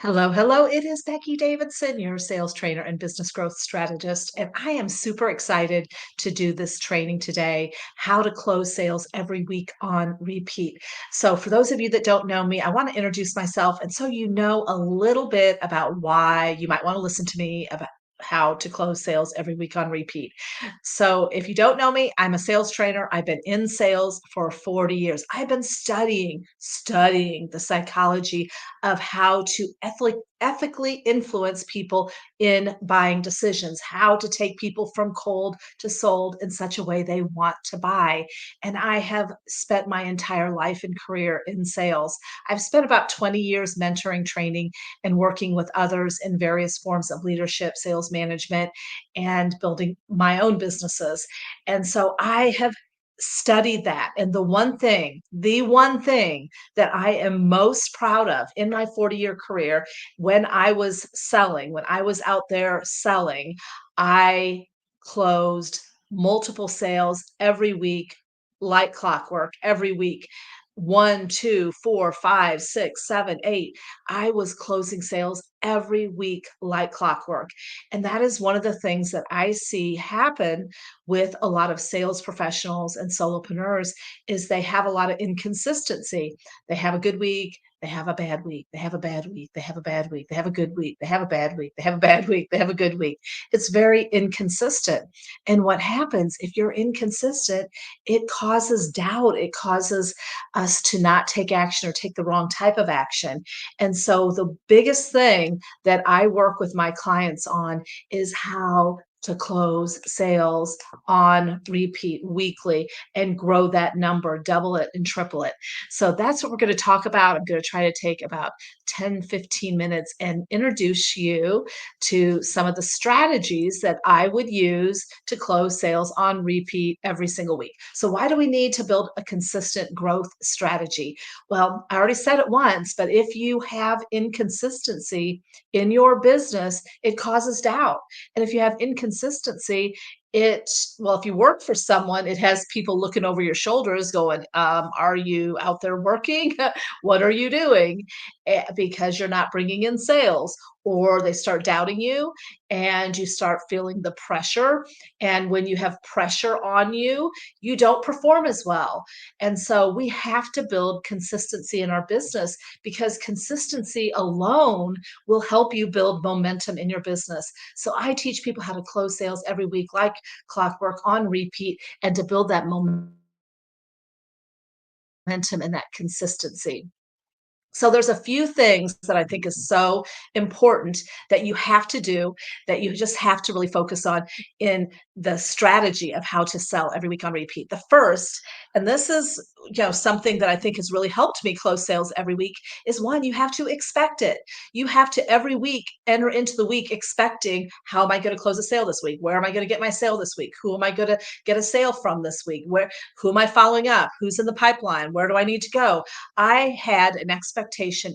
Hello, hello. It is Becky Davidson, your sales trainer and business growth strategist. And I am super excited to do this training today, how to close sales every week on repeat. So, for those of you that don't know me, I want to introduce myself. And so you know a little bit about why you might want to listen to me about how to close sales every week on repeat. So, if you don't know me, I'm a sales trainer. I've been in sales for 40 years. I've been studying the psychology of how to ethically influence people in buying decisions, how to take people from cold to sold in such a way they want to buy. And I have spent my entire life and career in sales. I've spent about 20 years mentoring, training, and working with others in various forms of leadership, sales management, and building my own businesses. And so I have studied that. And the one thing that I am most proud of in my 40-year career when I was out there selling, I closed multiple sales every week, like clockwork, every week. One, two, four, five, six, seven, eight. I was closing sales every week like clockwork. And that is one of the things that I see happen with a lot of sales professionals and solopreneurs is they have a lot of inconsistency. They have a good week, they have a bad week, they have a bad week, they have a bad week, they have a good week, they have a bad week, they have a bad week, they have a good week. It's very inconsistent. And what happens if you're inconsistent, it causes doubt. It causes us to not take action or take the wrong type of action. And so the biggest thing that I work with my clients on is how to close sales on repeat weekly and grow that number, double it and triple it. So that's what we're going to talk about. I'm going to try to take about 10, 15 minutes and introduce you to some of the strategies that I would use to close sales on repeat every single week. So, why do we need to build a consistent growth strategy? Well, I already said it once, but if you have inconsistency in your business, it causes doubt. And if you have inconsistency, if you work for someone, it has people looking over your shoulders going, are you out there working? What are you doing? Because you're not bringing in sales, or they start doubting you and you start feeling the pressure. And when you have pressure on you, you don't perform as well. And so we have to build consistency in our business because consistency alone will help you build momentum in your business. So I teach people how to close sales every week like clockwork on repeat and to build that momentum and that consistency. So there's a few things that I think is so important that you have to do, that you just have to really focus on in the strategy of how to sell every week on repeat. The first, and this is something that I think has really helped me close sales every week, is one, you have to expect it. You have to every week enter into the week expecting, how am I going to close a sale this week? Where am I going to get my sale this week? Who am I going to get a sale from this week? Who am I following up? Who's in the pipeline? Where do I need to go? I had an expectation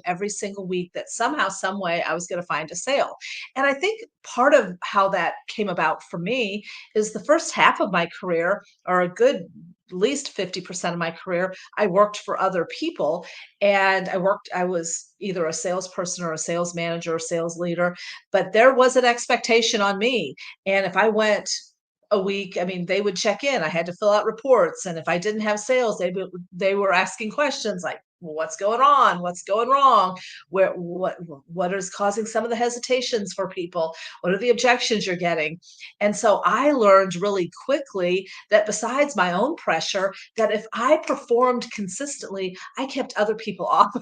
every single week that somehow, some way, I was going to find a sale. And I think part of how that came about for me is the first half of my career, or a good at least 50% of my career, I worked for other people. And I was either a salesperson or a sales manager or sales leader, but there was an expectation on me. And if I went a week, I mean, they would check in. I had to fill out reports, and if I didn't have sales, they were asking questions like, well, "What's going on? What's going wrong? What is causing some of the hesitations for people? What are the objections you're getting?" And so I learned really quickly that besides my own pressure, that if I performed consistently, I kept other people off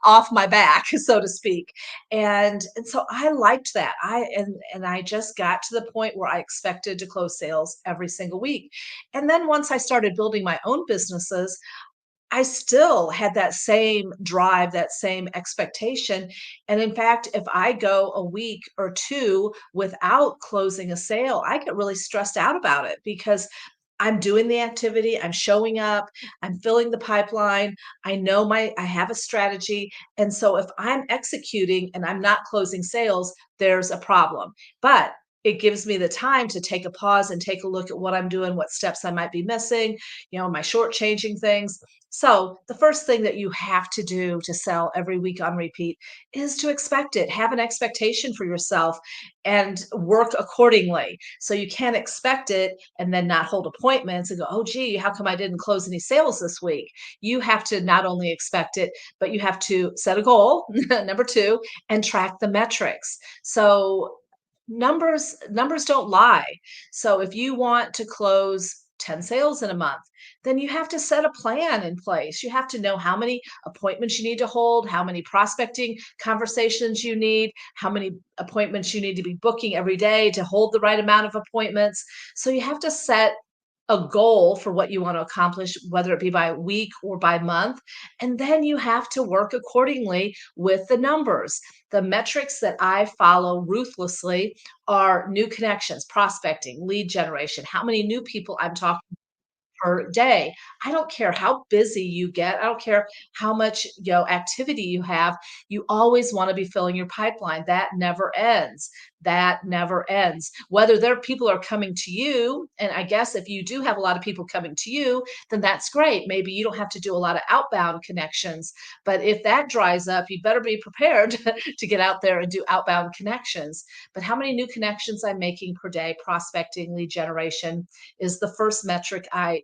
off my back, so to speak. And so I liked that. And I just got to the point where I expected to close sales every single week. And then once I started building my own businesses, I still had that same drive, that same expectation. And in fact, if I go a week or two without closing a sale, I get really stressed out about it because I'm doing the activity, I'm showing up, I'm filling the pipeline. I have a strategy. And so if I'm executing and I'm not closing sales, there's a problem. But it gives me the time to take a pause and take a look at what I'm doing, what steps I might be missing, am I shortchanging things? So, the first thing that you have to do to sell every week on repeat is to expect it. Have an expectation for yourself and work accordingly. So, you can't expect it and then not hold appointments and go, oh, gee, how come I didn't close any sales this week? You have to not only expect it, but you have to set a goal, number two, and track the metrics. So, numbers don't lie. So if you want to close 10 sales in a month, then you have to set a plan in place. You have to know how many appointments you need to hold, how many prospecting conversations you need, how many appointments you need to be booking every day to hold the right amount of appointments. So you have to set a goal for what you want to accomplish, whether it be by week or by month. And then you have to work accordingly with the numbers. The metrics that I follow ruthlessly are new connections, prospecting, lead generation, how many new people I'm talking per day. I don't care how busy you get. I don't care how much, activity you have. You always want to be filling your pipeline. That never ends. That never ends. Whether there people are coming to you, and I guess if you do have a lot of people coming to you, then that's great. Maybe you don't have to do a lot of outbound connections. But if that dries up, you better be prepared to get out there and do outbound connections. But how many new connections I'm making per day, prospecting, lead generation, is the first metric I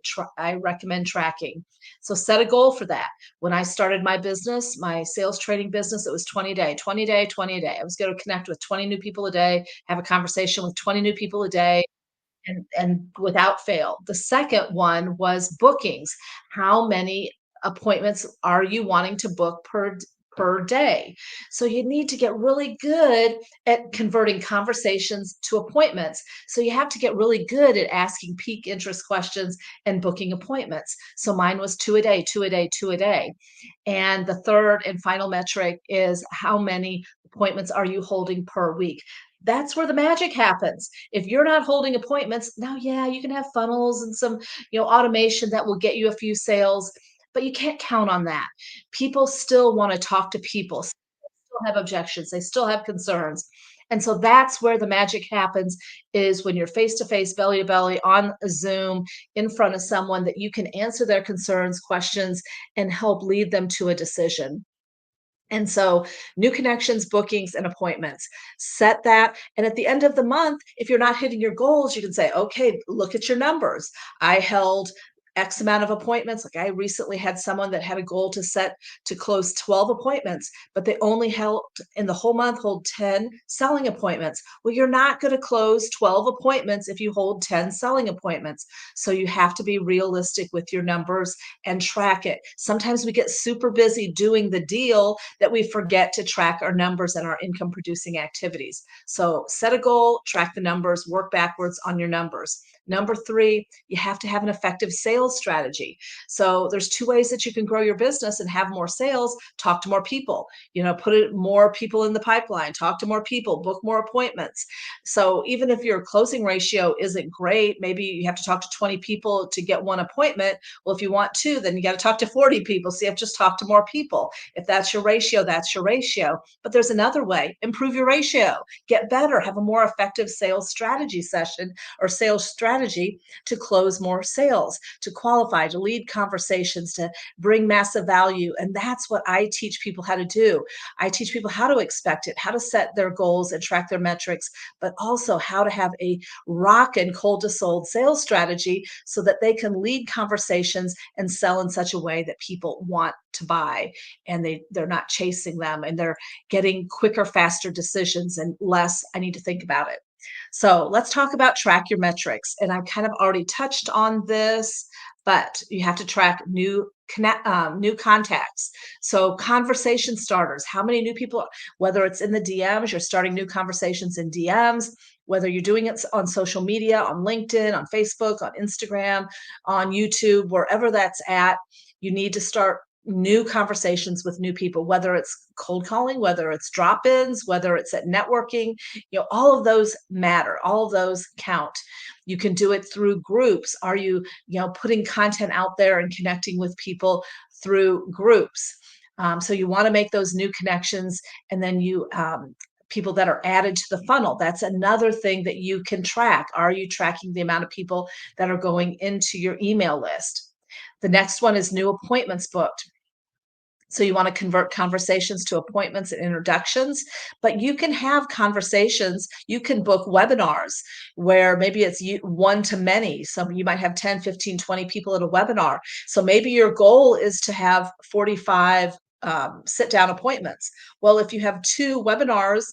recommend tracking. So set a goal for that. When I started my business, my sales training business, it was 20 a day, 20 a day, 20 a day. I was going to connect with 20 new people a day, have a conversation with 20 new people a day, and without fail. The second one was bookings. How many appointments are you wanting to book per day? So you need to get really good at converting conversations to appointments. So you have to get really good at asking peak interest questions and booking appointments. So mine was two a day, two a day, two a day. And the third and final metric is how many appointments are you holding per week? That's where the magic happens. If you're not holding appointments, now, yeah, you can have funnels and some, automation that will get you a few sales, but you can't count on that. People still want to talk to people, still have objections, they still have concerns. And so that's where the magic happens is when you're face to face, belly to belly on a Zoom in front of someone that you can answer their concerns, questions, and help lead them to a decision. And so, new connections, bookings, and appointments. Set that. And at the end of the month, if you're not hitting your goals, you can say, okay, look at your numbers. I held X amount of appointments. Like I recently had someone that had a goal to close 12 appointments, but they only held in the whole month hold 10 selling appointments. Well, you're not going to close 12 appointments if you hold 10 selling appointments. So you have to be realistic with your numbers and track it. Sometimes we get super busy doing the deal that we forget to track our numbers and our income producing activities. So set a goal, track the numbers, work backwards on your numbers. Number three, you have to have an effective sales strategy. So there's two ways that you can grow your business and have more sales. Talk to more people, more people in the pipeline, talk to more people, book more appointments. So even if your closing ratio isn't great, maybe you have to talk to 20 people to get one appointment. Well, if you want two, then you got to talk to 40 people. So you have to just talk to more people. If that's your ratio, that's your ratio. But there's another way, improve your ratio, get better, have a more effective sales strategy session or sales strategy to close more sales, to qualify, to lead conversations, to bring massive value. And that's what I teach people how to do. I teach people how to expect it, how to set their goals and track their metrics, but also how to have a rock and cold to sold sales strategy so that they can lead conversations and sell in such a way that people want to buy and they're not chasing them and they're getting quicker, faster decisions and less I need to think about it. So let's talk about track your metrics. And I've kind of already touched on this, but you have to track new contacts. So conversation starters, how many new people, whether it's in the DMs, you're starting new conversations in DMs, whether you're doing it on social media, on LinkedIn, on Facebook, on Instagram, on YouTube, wherever that's at, you need to start new conversations with new people, whether it's cold calling, whether it's drop-ins, whether it's at networking, all of those matter, all of those count. You can do it through groups. Are you, putting content out there and connecting with people through groups? So you want to make those new connections, and then you people that are added to the funnel. That's another thing that you can track. Are you tracking the amount of people that are going into your email list? The next one is new appointments booked. So you want to convert conversations to appointments and introductions, but you can have conversations. You can book webinars where maybe it's one to many. So you might have 10, 15, 20 people at a webinar. So maybe your goal is to have 45 sit down appointments. Well, if you have two webinars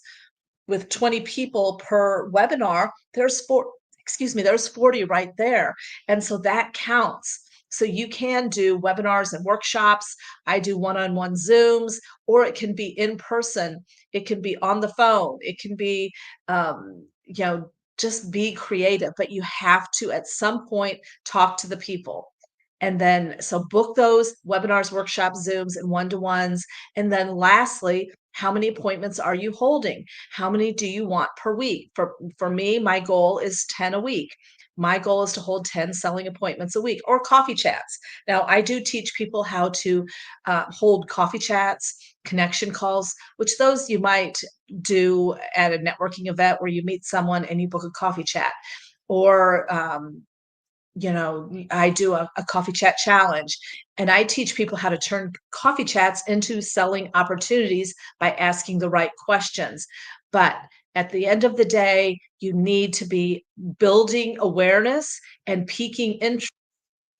with 20 people per webinar, there's 40 right there. And so that counts. So you can do webinars and workshops. I do one-on-one Zooms, or it can be in person. It can be on the phone. It can be, just be creative, but you have to at some point talk to the people. And then, so book those webinars, workshops, Zooms, and one to ones. And then, lastly, how many appointments are you holding? How many do you want per week? For me, my goal is 10 a week. My goal is to hold 10 selling appointments a week or coffee chats. Now, I do teach people how to hold coffee chats, connection calls, which those you might do at a networking event where you meet someone and you book a coffee chat. Or I do a coffee chat challenge, and I teach people how to turn coffee chats into selling opportunities by asking the right questions. But at the end of the day, you need to be building awareness and piquing interest.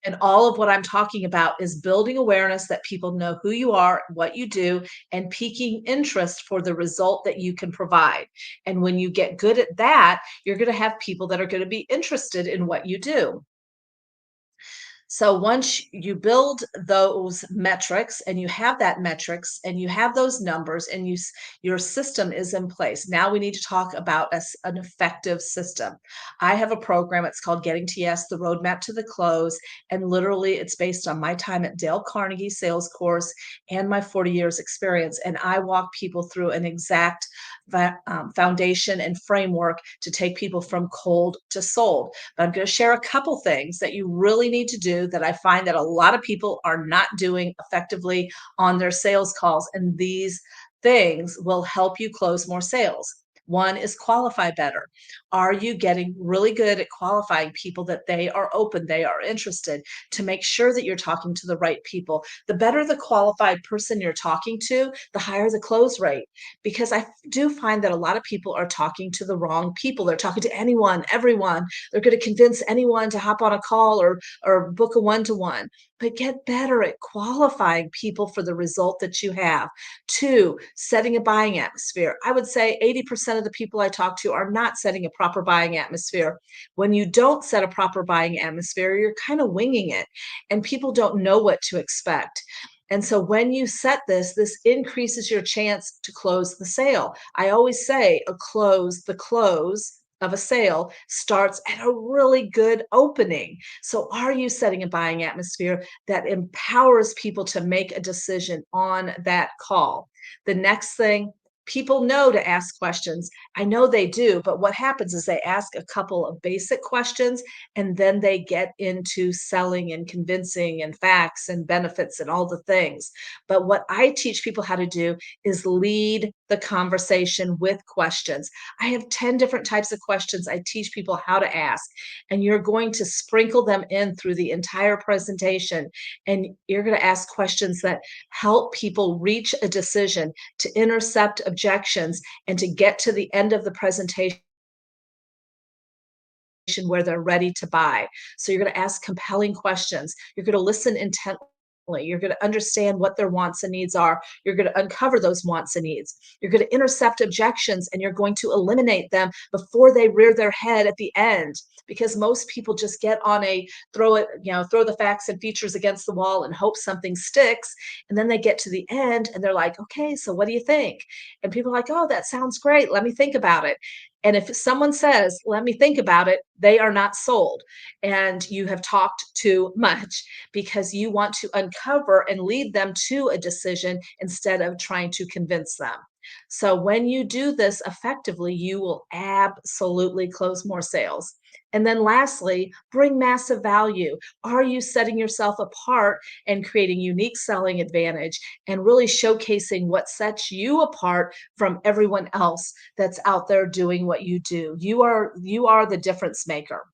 And all of what I'm talking about is building awareness that people know who you are, what you do, and piquing interest for the result that you can provide. And when you get good at that, you're going to have people that are going to be interested in what you do. So once you build those metrics and you have that metrics and you have those numbers and your system is in place. Now we need to talk about an effective system. I have a program. It's called Getting to Yes, the Roadmap to the Close. And literally it's based on my time at Dale Carnegie sales course and my 40 years experience. And I walk people through an exact foundation and framework to take people from cold to sold. But I'm going to share a couple things that you really need to do that I find that a lot of people are not doing effectively on their sales calls. And these things will help you close more sales. One is qualify better. Are you getting really good at qualifying people that they are open, they are interested, to make sure that you're talking to the right people? The better the qualified person you're talking to, the higher the close rate. Because I do find that a lot of people are talking to the wrong people. They're talking to anyone, everyone. They're going to convince anyone to hop on a call or book a one-to-one. But get better at qualifying people for the result that you have. Two, setting a buying atmosphere. I would say 80% of the people I talk to are not setting a proper buying atmosphere. When you don't set a proper buying atmosphere, you're kind of winging it, and people don't know what to expect. And so when you set this increases your chance to close the sale. I always say the close of a sale starts at a really good opening. So are you setting a buying atmosphere that empowers people to make a decision on that call? The next thing, people know to ask questions. I know they do, but what happens is they ask a couple of basic questions and then they get into selling and convincing and facts and benefits and all the things. But what I teach people how to do is lead the conversation with questions. I have 10 different types of questions I teach people how to ask, and you're going to sprinkle them in through the entire presentation. And you're going to ask questions that help people reach a decision, to intercept objections, and to get to the end of the presentation where they're ready to buy. So you're going to ask compelling questions. You're going to listen intently. You're going to understand what their wants and needs are. You're going to uncover those wants and needs. You're going to intercept objections and you're going to eliminate them before they rear their head at the end. Because most people just get on throw the facts and features against the wall and hope something sticks. And then they get to the end and they're like, okay, so what do you think? And people are like, oh, that sounds great. Let me think about it. And if someone says, let me think about it, they are not sold. And you have talked too much, because you want to uncover and lead them to a decision instead of trying to convince them. So when you do this effectively, you will absolutely close more sales. And then lastly, bring massive value. Are you setting yourself apart and creating unique selling advantage and really showcasing what sets you apart from everyone else that's out there doing what you do? You are the difference maker.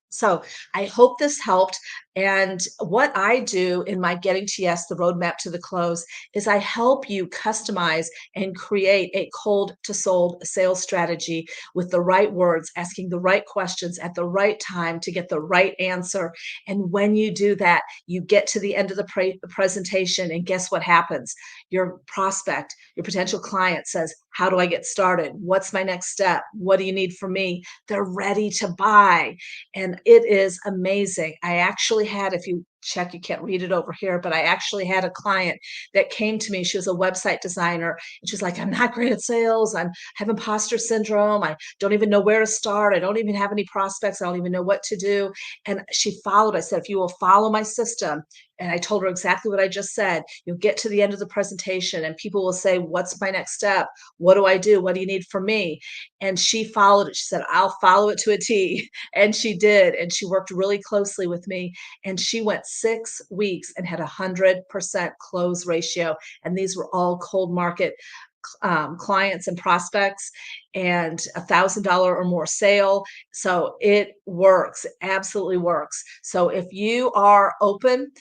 So I hope this helped. And what I do in my Getting to Yes, the roadmap to the close, is I help you customize and create a cold to sold sales strategy with the right words, asking the right questions at the right time to get the right answer. And when you do that, you get to the end of the presentation, and guess what happens? Your prospect, your potential client says, how do I get started? What's my next step? What do you need from me? They're ready to buy, and it is amazing. I actually had, if you check, you can't read it over here, but I actually had a client that came to me. She was a website designer, and she's like, I'm not great at sales. I have imposter syndrome. I don't even know where to start. I don't even have any prospects. I don't even know what to do. And she followed. I said, if you will follow my system, and I told her exactly what I just said, you'll get to the end of the presentation and people will say, what's my next step? What do I do? What do you need from me? And she followed it. She said, I'll follow it to a T. And she did. And she worked really closely with me. And she went 6 weeks and had 100% close ratio. And these were all cold market clients and prospects, and $1,000 or more sale. So it works, absolutely works. So if you are open,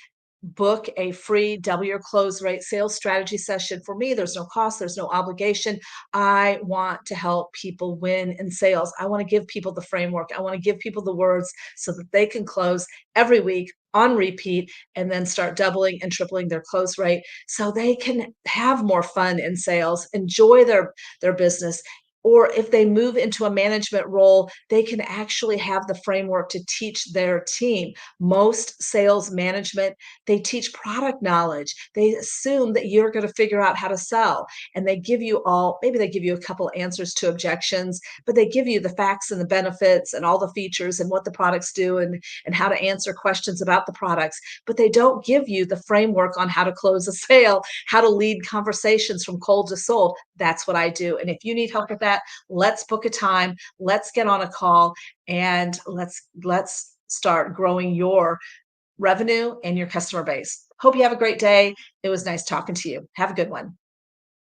book a free double your close rate sales strategy session for me. There's no cost, there's no obligation. I want to help people win in sales. I want to give people the framework. I want to give people the words so that they can close every week on repeat and then start doubling and tripling their close rate so they can have more fun in sales, enjoy their business, or if they move into a management role, they can actually have the framework to teach their team. Most sales management, they teach product knowledge. They assume that you're going to figure out how to sell. And they give you all, maybe they give you a couple answers to objections, but they give you the facts and the benefits and all the features and what the products do, and how to answer questions about the products. But they don't give you the framework on how to close a sale, how to lead conversations from cold to sold. That's what I do. And if you need help with that, let's book a time. Let's get on a call, and let's start growing your revenue and your customer base. Hope you have a great day. It was nice talking to you. Have a good one.